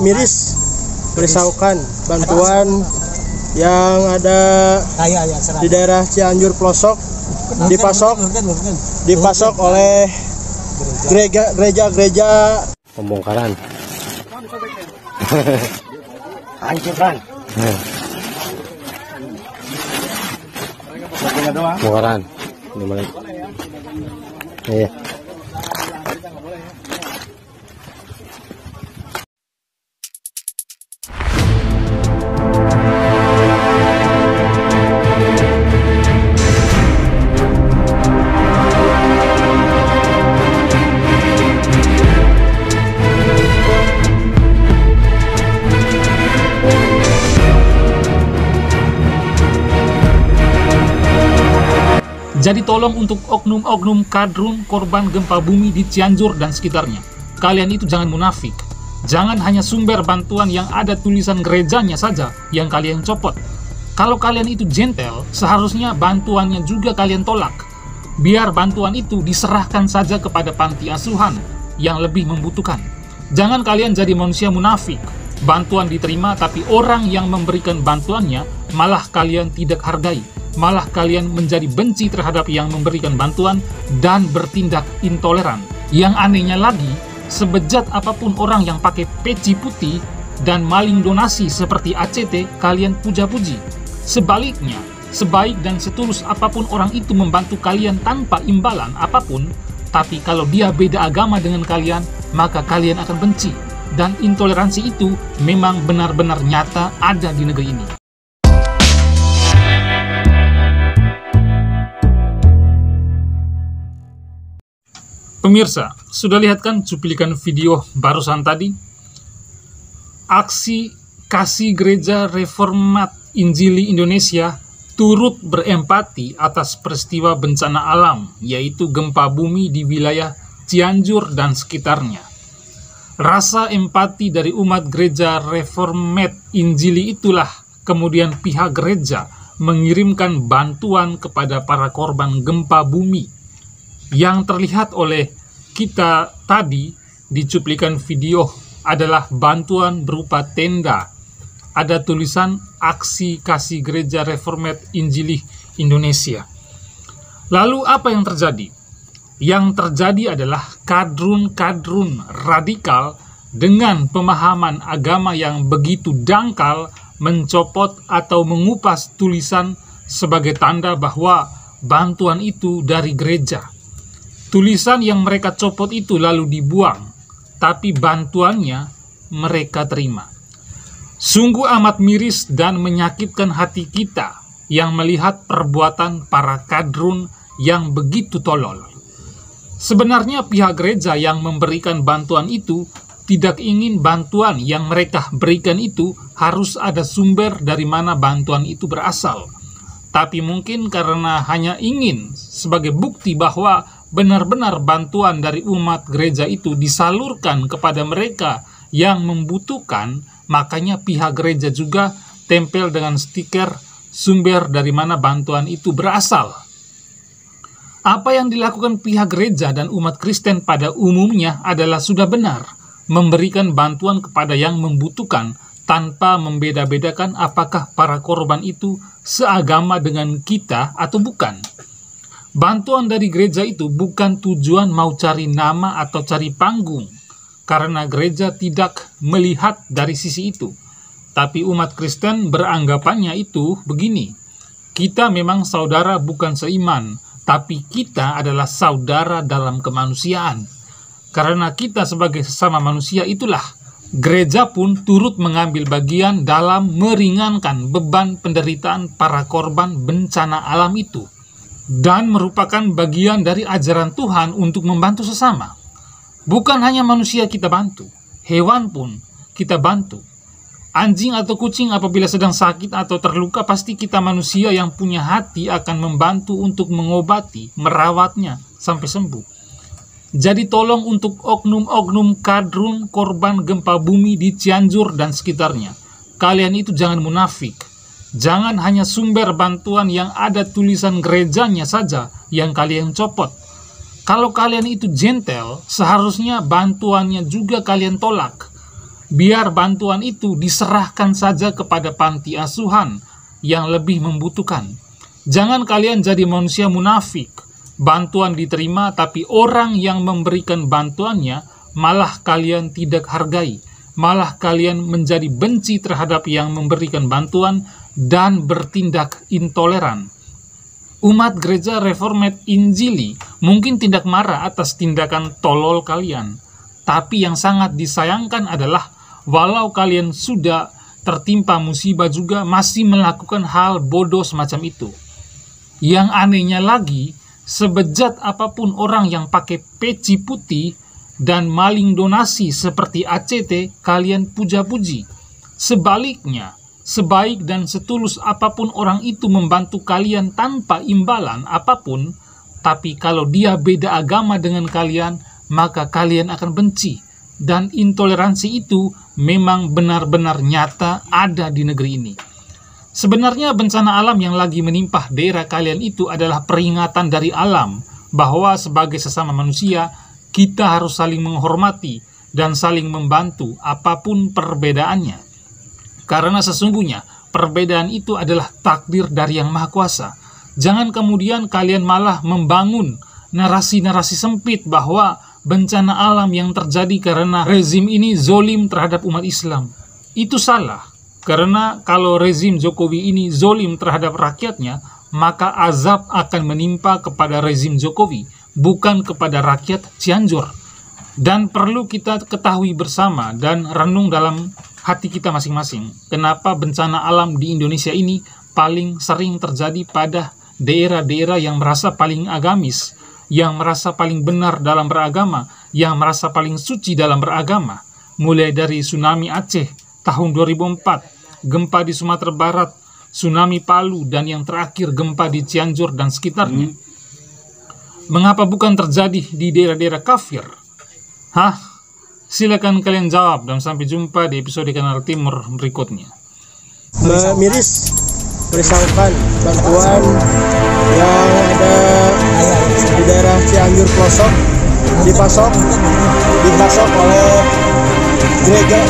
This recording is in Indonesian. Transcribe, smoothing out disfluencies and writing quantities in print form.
miris, merisaukan bantuan yang ada di daerah Cianjur pelosok dipasok oleh gereja pembongkaran. Hancurkan. Pembongkaran. Iya. Jadi tolong untuk oknum-oknum kadrun korban gempa bumi di Cianjur dan sekitarnya. Kalian itu jangan munafik. Jangan hanya sumber bantuan yang ada tulisan gerejanya saja yang kalian copot. Kalau kalian itu gentle, seharusnya bantuannya juga kalian tolak. Biar bantuan itu diserahkan saja kepada panti asuhan yang lebih membutuhkan. Jangan kalian jadi manusia munafik. Bantuan diterima tapi orang yang memberikan bantuannya malah kalian tidak hargai. Malah kalian menjadi benci terhadap yang memberikan bantuan dan bertindak intoleran. Yang anehnya lagi, sebejat apapun orang yang pakai peci putih dan maling donasi seperti ACT, kalian puja-puji. Sebaliknya, sebaik dan setulus apapun orang itu membantu kalian tanpa imbalan apapun, tapi kalau dia beda agama dengan kalian, maka kalian akan benci. Dan intoleransi itu memang benar-benar nyata ada di negeri ini. Pemirsa, sudah lihat kan cuplikan video barusan tadi? Aksi Kasih Gereja Reformat Injili Indonesia turut berempati atas peristiwa bencana alam, yaitu gempa bumi di wilayah Cianjur dan sekitarnya. Rasa empati dari umat Gereja Reformat Injili itulah kemudian pihak gereja mengirimkan bantuan kepada para korban gempa bumi. Yang terlihat oleh kita tadi di cuplikan video adalah bantuan berupa tenda. Ada tulisan Aksi Kasih Gereja Reformat Injili Indonesia. Lalu apa yang terjadi? Yang terjadi adalah kadrun-kadrun radikal dengan pemahaman agama yang begitu dangkal mencopot atau mengupas tulisan sebagai tanda bahwa bantuan itu dari gereja. Tulisan yang mereka copot itu lalu dibuang, tapi bantuannya mereka terima. Sungguh amat miris dan menyakitkan hati kita yang melihat perbuatan para kadrun yang begitu tolol. Sebenarnya pihak gereja yang memberikan bantuan itu tidak ingin bantuan yang mereka berikan itu harus ada sumber dari mana bantuan itu berasal. Tapi mungkin karena hanya ingin sebagai bukti bahwa benar-benar bantuan dari umat gereja itu disalurkan kepada mereka yang membutuhkan, makanya pihak gereja juga tempel dengan stiker sumber dari mana bantuan itu berasal. Apa yang dilakukan pihak gereja dan umat Kristen pada umumnya adalah sudah benar, memberikan bantuan kepada yang membutuhkan tanpa membeda-bedakan apakah para korban itu seagama dengan kita atau bukan. Bantuan dari gereja itu bukan tujuan mau cari nama atau cari panggung, karena gereja tidak melihat dari sisi itu. Tapi umat Kristen beranggapannya itu begini, kita memang saudara bukan seiman, tapi kita adalah saudara dalam kemanusiaan. Karena kita sebagai sesama manusia itulah, gereja pun turut mengambil bagian dalam meringankan beban penderitaan para korban bencana alam itu. Dan merupakan bagian dari ajaran Tuhan untuk membantu sesama. Bukan hanya manusia kita bantu, hewan pun kita bantu. Anjing atau kucing apabila sedang sakit atau terluka, pasti kita manusia yang punya hati akan membantu untuk mengobati, merawatnya sampai sembuh. Jadi tolong untuk oknum-oknum kadrun korban gempa bumi di Cianjur dan sekitarnya. Kalian itu jangan munafik. Jangan hanya sumber bantuan yang ada tulisan gerejanya saja yang kalian copot. Kalau kalian itu gentle, seharusnya bantuannya juga kalian tolak. Biar bantuan itu diserahkan saja kepada panti asuhan yang lebih membutuhkan. Jangan kalian jadi manusia munafik. Bantuan diterima tapi orang yang memberikan bantuannya malah kalian tidak hargai. Malah kalian menjadi benci terhadap yang memberikan bantuan dan bertindak intoleran. Umat gereja Reformed Injili mungkin tidak marah atas tindakan tolol kalian. Tapi yang sangat disayangkan adalah walau kalian sudah tertimpa musibah juga masih melakukan hal bodoh semacam itu. Yang anehnya lagi, sebejat apapun orang yang pakai peci putih dan maling donasi seperti ACT, kalian puja-puji. Sebaliknya, sebaik dan setulus apapun orang itu membantu kalian tanpa imbalan apapun, tapi kalau dia beda agama dengan kalian, maka kalian akan benci. Dan intoleransi itu memang benar-benar nyata ada di negeri ini. Sebenarnya bencana alam yang lagi menimpa daerah kalian itu adalah peringatan dari alam bahwa sebagai sesama manusia, kita harus saling menghormati dan saling membantu apapun perbedaannya. Karena sesungguhnya perbedaan itu adalah takdir dari Yang Maha Kuasa. Jangan kemudian kalian malah membangun narasi-narasi sempit bahwa bencana alam yang terjadi karena rezim ini zolim terhadap umat Islam. Itu salah, karena kalau rezim Jokowi ini zolim terhadap rakyatnya, maka azab akan menimpa kepada rezim Jokowi, bukan kepada rakyat Cianjur. Dan perlu kita ketahui bersama dan renung dalam hati kita masing-masing, kenapa bencana alam di Indonesia ini paling sering terjadi pada daerah-daerah yang merasa paling agamis, yang merasa paling benar dalam beragama, yang merasa paling suci dalam beragama. Mulai dari tsunami Aceh tahun 2004, gempa di Sumatera Barat, tsunami Palu, dan yang terakhir gempa di Cianjur dan sekitarnya. Mengapa bukan terjadi di daerah-daerah kafir? Silakan kalian jawab, dan sampai jumpa di episode Kanal Timur berikutnya. Miris merisaukan bantuan yang ada di daerah Cianjur pelosok dipasok oleh gereja